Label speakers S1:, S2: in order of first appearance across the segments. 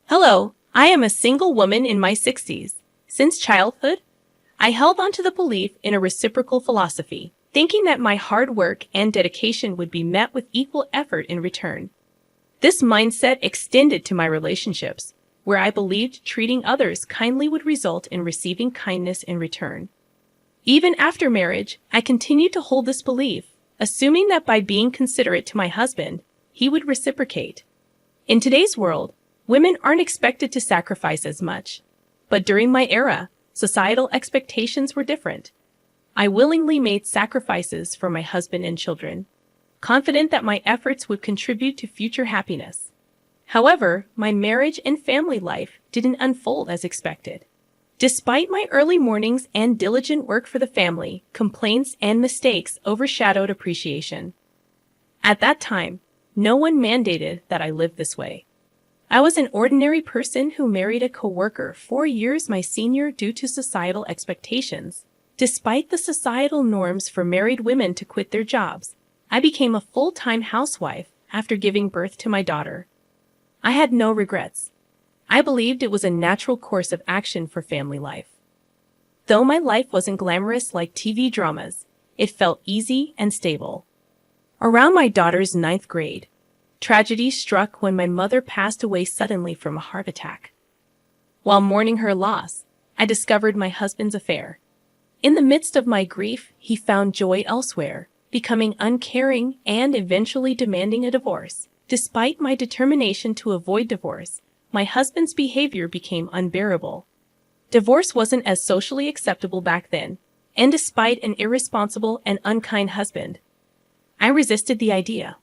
S1: Hello, I am a single woman in my 60s. Since childhood, I held on to the belief in a reciprocal philosophy, thinking that my hard work and dedication would be met with equal effort in return. This mindset extended to my relationships, where I believed treating others kindly would result in receiving kindness in return. Even after marriage, I continued to hold this belief, assuming that by being considerate to my husband, he would reciprocate. In today's world, women aren't expected to sacrifice as much. But during my era, societal expectations were different. I willingly made sacrifices for my husband and children, confident that my efforts would contribute to future happiness. However, my marriage and family life didn't unfold as expected. Despite my early mornings and diligent work for the family, complaints and mistakes overshadowed appreciation. At that time, no one mandated that I live this way. I was an ordinary person who married a coworker 4 years my senior due to societal expectations. Despite the societal norms for married women to quit their jobs, I became a full-time housewife after giving birth to my daughter. I had no regrets. I believed it was a natural course of action for family life. Though my life wasn't glamorous like TV dramas, it felt easy and stable. Around my daughter's 9th grade, tragedy struck when my mother passed away suddenly from a heart attack. While mourning her loss, I discovered my husband's affair. In the midst of my grief, he found joy elsewhere, becoming uncaring and eventually demanding a divorce. Despite my determination to avoid divorce, my husband's behavior became unbearable. Divorce wasn't as socially acceptable back then, and despite an irresponsible and unkind husband, I resisted the idea.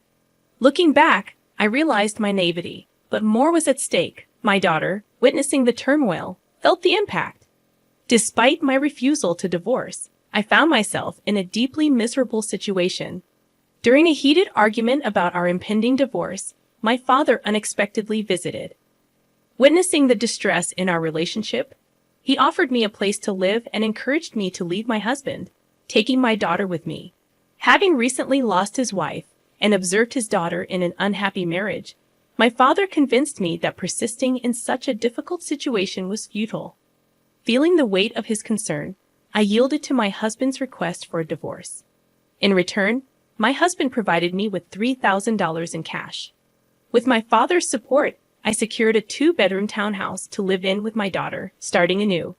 S1: Looking back, I realized my naivety, but more was at stake. My daughter, witnessing the turmoil, felt the impact. Despite my refusal to divorce, I found myself in a deeply miserable situation. During a heated argument about our impending divorce, my father unexpectedly visited. Witnessing the distress in our relationship, he offered me a place to live and encouraged me to leave my husband, taking my daughter with me. Having recently lost his wife, and observed his daughter in an unhappy marriage, my father convinced me that persisting in such a difficult situation was futile. Feeling the weight of his concern, I yielded to my husband's request for a divorce. In return, my husband provided me with $3,000 in cash. With my father's support, I secured a 2-bedroom townhouse to live in with my daughter, starting anew.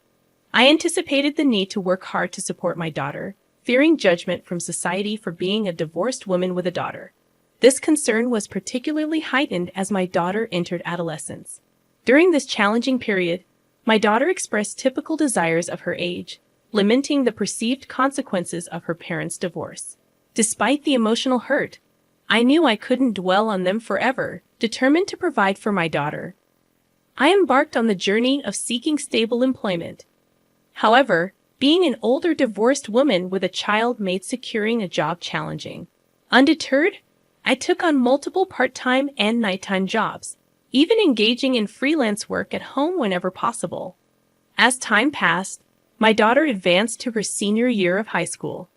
S1: I anticipated the need to work hard to support my daughter, fearing judgment from society for being a divorced woman with a daughter. This concern was particularly heightened as my daughter entered adolescence. During this challenging period, my daughter expressed typical desires of her age, lamenting the perceived consequences of her parents' divorce. Despite the emotional hurt, I knew I couldn't dwell on them forever, determined to provide for my daughter. I embarked on the journey of seeking stable employment. However, being an older divorced woman with a child made securing a job challenging. Undeterred, I took on multiple part-time and nighttime jobs, even engaging in freelance work at home whenever possible. As time passed, my daughter advanced to her senior year of high school.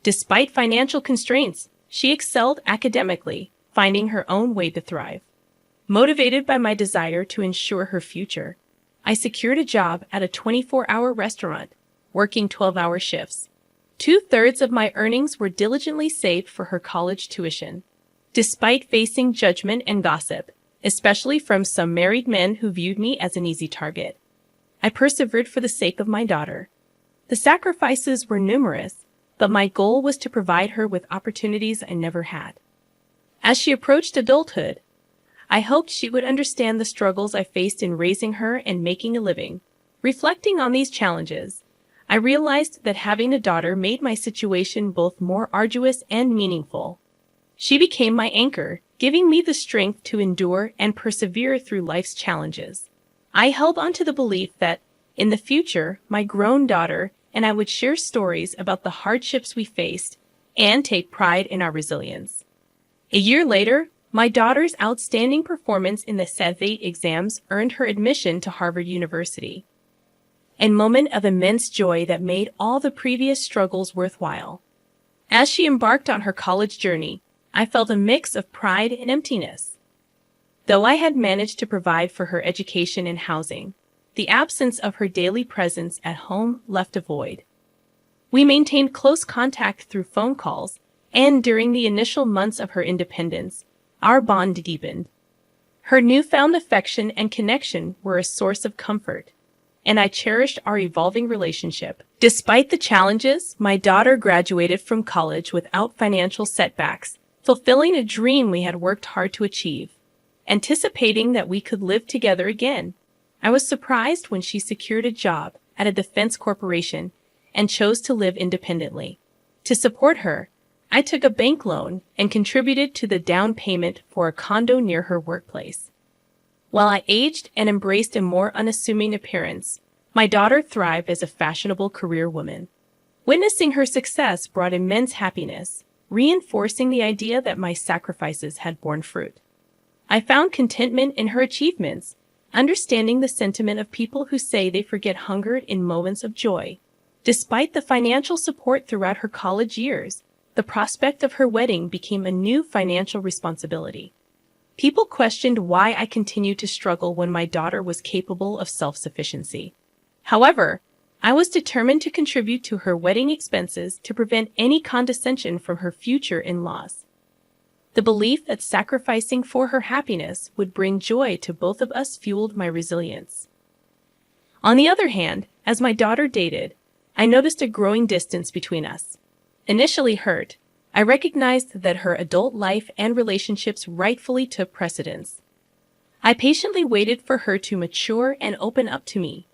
S1: Despite financial constraints, she excelled academically, finding her own way to thrive. Motivated by my desire to ensure her future, I secured a job at a 24-hour restaurant, working 12-hour shifts. 2/3 of my earnings were diligently saved for her college tuition. Despite facing judgment and gossip, especially from some married men who viewed me as an easy target, I persevered for the sake of my daughter. The sacrifices were numerous, but my goal was to provide her with opportunities I never had. As she approached adulthood, I hoped she would understand the struggles I faced in raising her and making a living. Reflecting on these challenges, I realized that having a daughter made my situation both more arduous and meaningful. She became my anchor, giving me the strength to endure and persevere through life's challenges. I held on to the belief that, in the future, my grown daughter and I would share stories about the hardships we faced and take pride in our resilience. A year later, my daughter's outstanding performance in the SAT exams earned her admission to Harvard University. A moment of immense joy that made all the previous struggles worthwhile. As she embarked on her college journey, I felt a mix of pride and emptiness. Though I had managed to provide for her education and housing, the absence of her daily presence at home left a void. We maintained close contact through phone calls, and during the initial months of her independence, our bond deepened. Her newfound affection and connection were a source of comfort, and I cherished our evolving relationship. Despite the challenges, my daughter graduated from college without financial setbacks, fulfilling a dream we had worked hard to achieve. Anticipating that we could live together again, I was surprised when she secured a job at a defense corporation and chose to live independently. To support her, I took a bank loan and contributed to the down payment for a condo near her workplace. While I aged and embraced a more unassuming appearance, my daughter thrived as a fashionable career woman. Witnessing her success brought immense happiness, reinforcing the idea that my sacrifices had borne fruit. I found contentment in her achievements, understanding the sentiment of people who say they forget hunger in moments of joy. Despite the financial support throughout her college years, the prospect of her wedding became a new financial responsibility. People questioned why I continued to struggle when my daughter was capable of self-sufficiency. However, I was determined to contribute to her wedding expenses to prevent any condescension from her future in-laws. The belief that sacrificing for her happiness would bring joy to both of us fueled my resilience. On the other hand, as my daughter dated, I noticed a growing distance between us. Initially hurt, I recognized that her adult life and relationships rightfully took precedence. I patiently waited for her to mature and open up to me,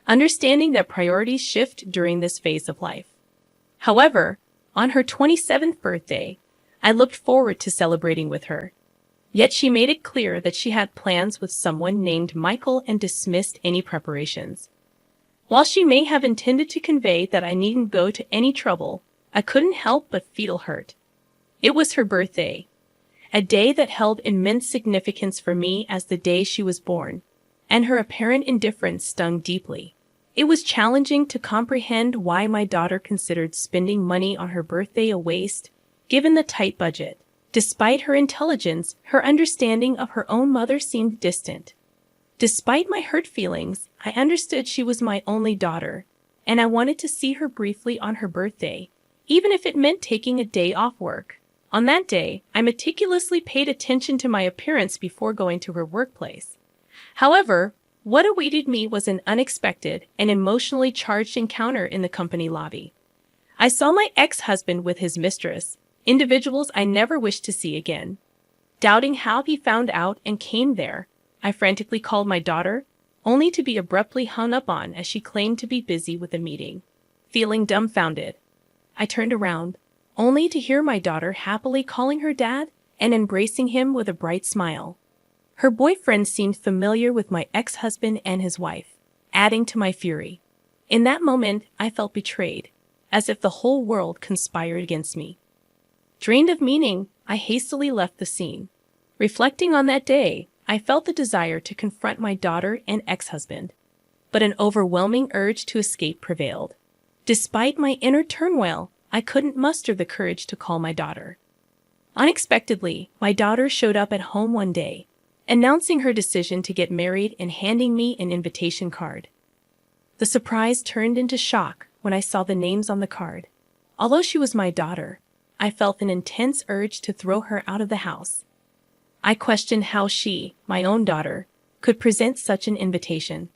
S1: understanding that priorities shift during this phase of life. However, on her 27th birthday, I looked forward to celebrating with her. Yet she made it clear that she had plans with someone named Michael and dismissed any preparations. While she may have intended to convey that I needn't go to any trouble, I couldn't help but feel hurt. It was her birthday, a day that held immense significance for me as the day she was born, and her apparent indifference stung deeply. It was challenging to comprehend why my daughter considered spending money on her birthday a waste, given the tight budget. Despite her intelligence, her understanding of her own mother seemed distant. Despite my hurt feelings, I understood she was my only daughter, and I wanted to see her briefly on her birthday, even if it meant taking a day off work. On that day, I meticulously paid attention to my appearance before going to her workplace. However, what awaited me was an unexpected and emotionally charged encounter in the company lobby. I saw my ex-husband with his mistress, individuals I never wished to see again. Doubting how he found out and came there, I frantically called my daughter, only to be abruptly hung up on as she claimed to be busy with a meeting. Feeling dumbfounded, I turned around, only to hear my daughter happily calling her dad and embracing him with a bright smile. Her boyfriend seemed familiar with my ex-husband and his wife, adding to my fury. In that moment, I felt betrayed, as if the whole world conspired against me. Drained of meaning, I hastily left the scene. Reflecting on that day, I felt the desire to confront my daughter and ex-husband, but an overwhelming urge to escape prevailed. Despite my inner turmoil, I couldn't muster the courage to call my daughter. Unexpectedly, my daughter showed up at home one day, announcing her decision to get married and handing me an invitation card. The surprise turned into shock when I saw the names on the card. Although she was my daughter, I felt an intense urge to throw her out of the house. I questioned how she, my own daughter, could present such an invitation.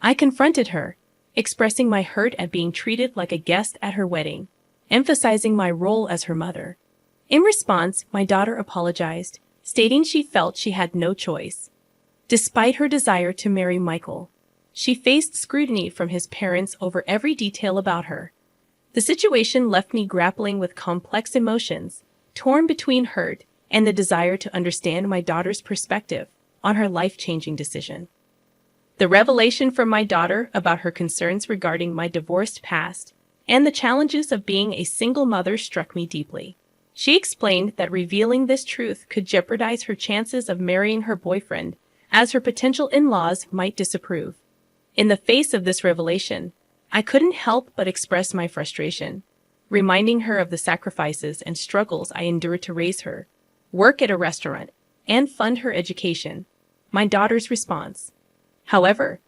S1: I confronted her, expressing my hurt at being treated like a guest at her wedding, emphasizing my role as her mother. In response, my daughter apologized, stating she felt she had no choice. Despite her desire to marry Michael, she faced scrutiny from his parents over every detail about her. The situation left me grappling with complex emotions, torn between hurt and the desire to understand my daughter's perspective on her life-changing decision. The revelation from my daughter about her concerns regarding my divorced past and the challenges of being a single mother struck me deeply. She explained that revealing this truth could jeopardize her chances of marrying her boyfriend, as her potential in-laws might disapprove. In the face of this revelation, I couldn't help but express my frustration, reminding her of the sacrifices and struggles I endured to raise her, work at a restaurant, and fund her education. My daughter's response. However,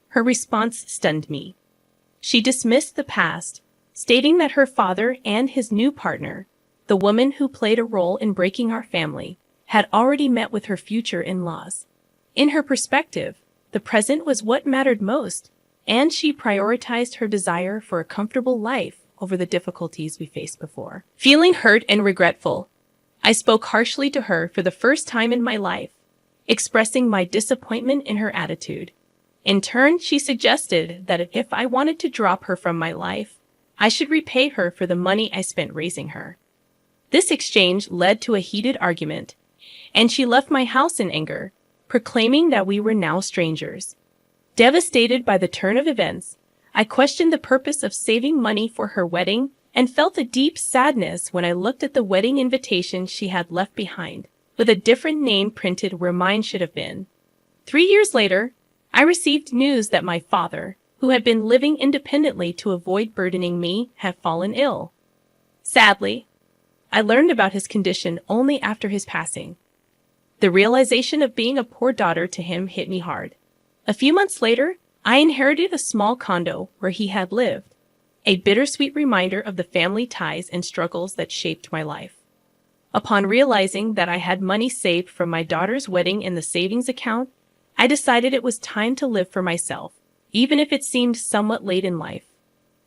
S1: her response stunned me. She dismissed the past, stating that her father and his new partner, the woman who played a role in breaking our family, had already met with her future in-laws. In her perspective, the present was what mattered most, and she prioritized her desire for a comfortable life over the difficulties we faced before. Feeling hurt and regretful, I spoke harshly to her for the first time in my life, expressing my disappointment in her attitude. In turn, she suggested that if I wanted to drop her from my life, I should repay her for the money I spent raising her. This exchange led to a heated argument, and she left my house in anger, proclaiming that we were now strangers. Devastated by the turn of events, I questioned the purpose of saving money for her wedding and felt a deep sadness when I looked at the wedding invitation she had left behind, with a different name printed where mine should have been. 3 years later, I received news that my father, who had been living independently to avoid burdening me, had fallen ill. Sadly, I learned about his condition only after his passing. The realization of being a poor daughter to him hit me hard. A few months later, I inherited a small condo where he had lived, a bittersweet reminder of the family ties and struggles that shaped my life. Upon realizing that I had money saved from my daughter's wedding in the savings account, I decided it was time to live for myself, even if it seemed somewhat late in life.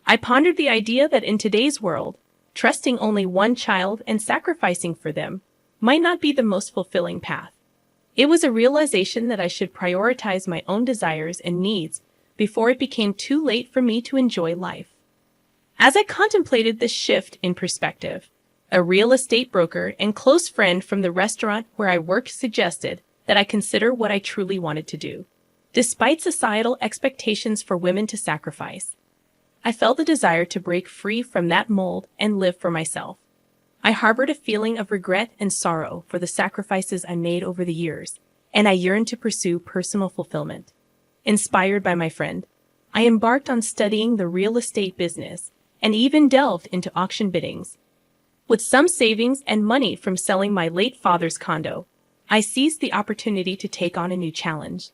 S1: I pondered the idea that in today's world, trusting only one child and sacrificing for them might not be the most fulfilling path. It was a realization that I should prioritize my own desires and needs before it became too late for me to enjoy life. As I contemplated this shift in perspective, a real estate broker and close friend from the restaurant where I worked suggested that I consider what I truly wanted to do. Despite societal expectations for women to sacrifice, I felt a desire to break free from that mold and live for myself. I harbored a feeling of regret and sorrow for the sacrifices I made over the years, and I yearned to pursue personal fulfillment. Inspired by my friend, I embarked on studying the real estate business and even delved into auction biddings. With some savings and money from selling my late father's condo, I seized the opportunity to take on a new challenge.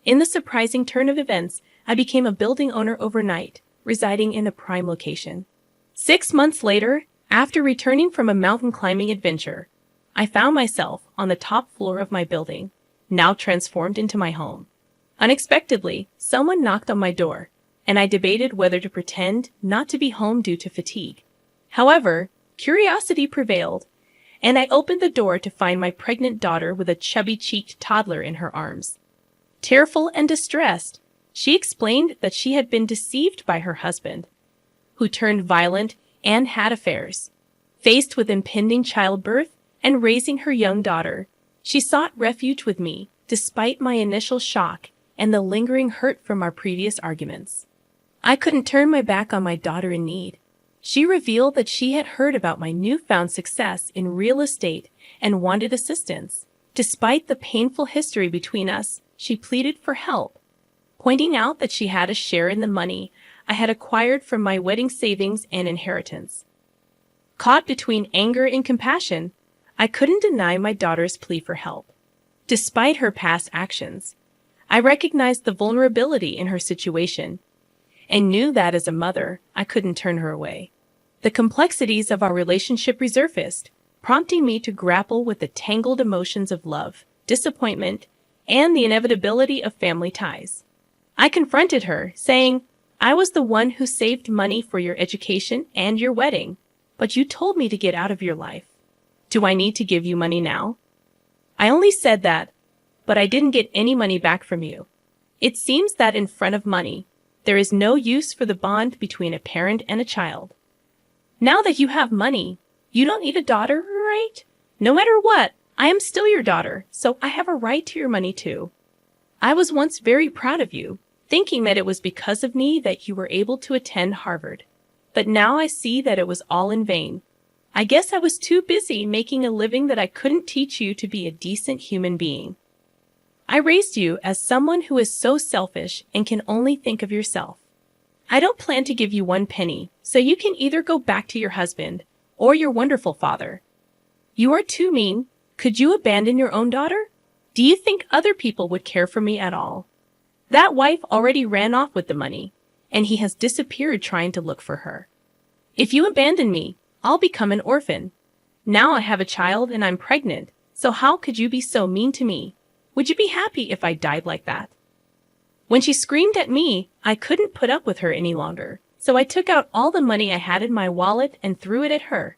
S1: In the surprising turn of events, I became a building owner overnight, residing in a prime location. 6 months later, after returning from a mountain climbing adventure, I found myself on the top floor of my building, now transformed into my home. Unexpectedly, someone knocked on my door, and I debated whether to pretend not to be home due to fatigue. However, curiosity prevailed, and I opened the door to find my pregnant daughter with a chubby-cheeked toddler in her arms. Tearful and distressed, she explained that she had been deceived by her husband, who turned violent and had affairs. Faced with impending childbirth and raising her young daughter, she sought refuge with me, despite my initial shock and the lingering hurt from our previous arguments. I couldn't turn my back on my daughter in need. She revealed that she had heard about my newfound success in real estate and wanted assistance. Despite the painful history between us, she pleaded for help, pointing out that she had a share in the money I had acquired from my wedding savings and inheritance. Caught between anger and compassion, I couldn't deny my daughter's plea for help. Despite her past actions, I recognized the vulnerability in her situation and knew that as a mother, I couldn't turn her away. The complexities of our relationship resurfaced, prompting me to grapple with the tangled emotions of love, disappointment, and the inevitability of family ties. I confronted her, saying, "I was the one who saved money for your education and your wedding, but you told me to get out of your life. Do I need to give you money now? I only said that, but I didn't get any money back from you. It seems that in front of money, there is no use for the bond between a parent and a child. Now that you have money, you don't need a daughter, right? No matter what, I am still your daughter, so I have a right to your money too. I was once very proud of you, thinking that it was because of me that you were able to attend Harvard. But now I see that it was all in vain. I guess I was too busy making a living that I couldn't teach you to be a decent human being. I raised you as someone who is so selfish and can only think of yourself. I don't plan to give you 1 penny, so you can either go back to your husband or your wonderful father. You are too mean, Could you abandon your own daughter? Do you think other people would care for me at all? That wife already ran off with the money, and he has disappeared trying to look for her. If you abandon me, I'll become an orphan. Now I have a child and I'm pregnant, so how could you be so mean to me? Would you be happy if I died like that? When she screamed at me, I couldn't put up with her any longer, so I took out all the money I had in my wallet and threw it at her.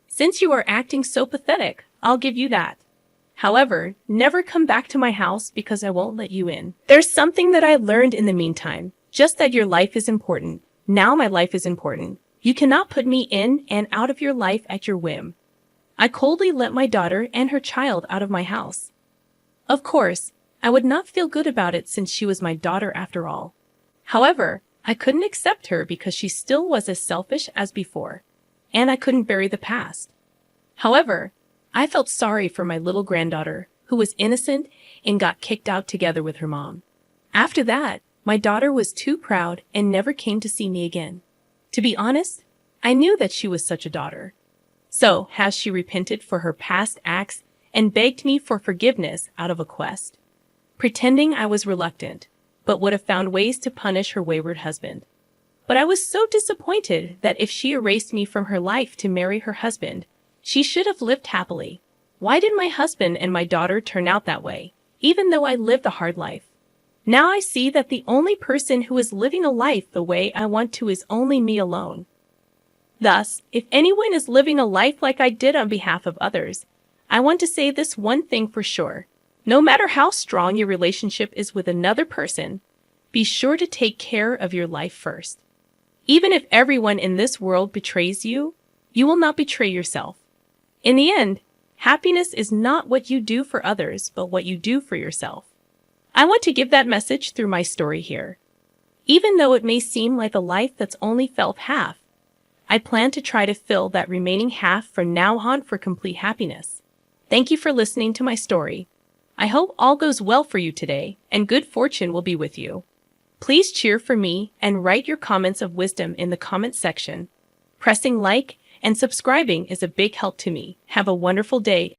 S1: Since you are acting so pathetic, I'll give you that. However, never come back to my house because I won't let you in. There's something that I learned in the meantime, just that your life is important. Now my life is important. You cannot put me in and out of your life at your whim. I coldly let my daughter and her child out of my house. Of course, I would not feel good about it since she was my daughter after all. However, I couldn't accept her because she still was as selfish as before, and I couldn't bury the past. However, I felt sorry for my little granddaughter, who was innocent and got kicked out together with her mom. After that, my daughter was too proud and never came to see me again. To be honest, I knew that she was such a daughter. So, has she repented for her past acts and begged me for forgiveness out of a quest? Pretending I was reluctant, but would have found ways to punish her wayward husband. But I was so disappointed that if she erased me from her life to marry her husband, she should have lived happily. Why did my husband and my daughter turn out that way, even though I lived a hard life? Now I see that the only person who is living a life the way I want to is only me alone. Thus, if anyone is living a life like I did on behalf of others, I want to say this one thing for sure. No matter how strong your relationship is with another person, be sure to take care of your life first. Even if everyone in this world betrays you, you will not betray yourself. In the end, happiness is not what you do for others, but what you do for yourself. I want to give that message through my story here. Even though it may seem like a life that's only felt half, I plan to try to fill that remaining half from now on for complete happiness. Thank you for listening to my story. I hope all goes well for you today, and good fortune will be with you. Please cheer for me and write your comments of wisdom in the comment section. Pressing like and subscribing is a big help to me. Have a wonderful day.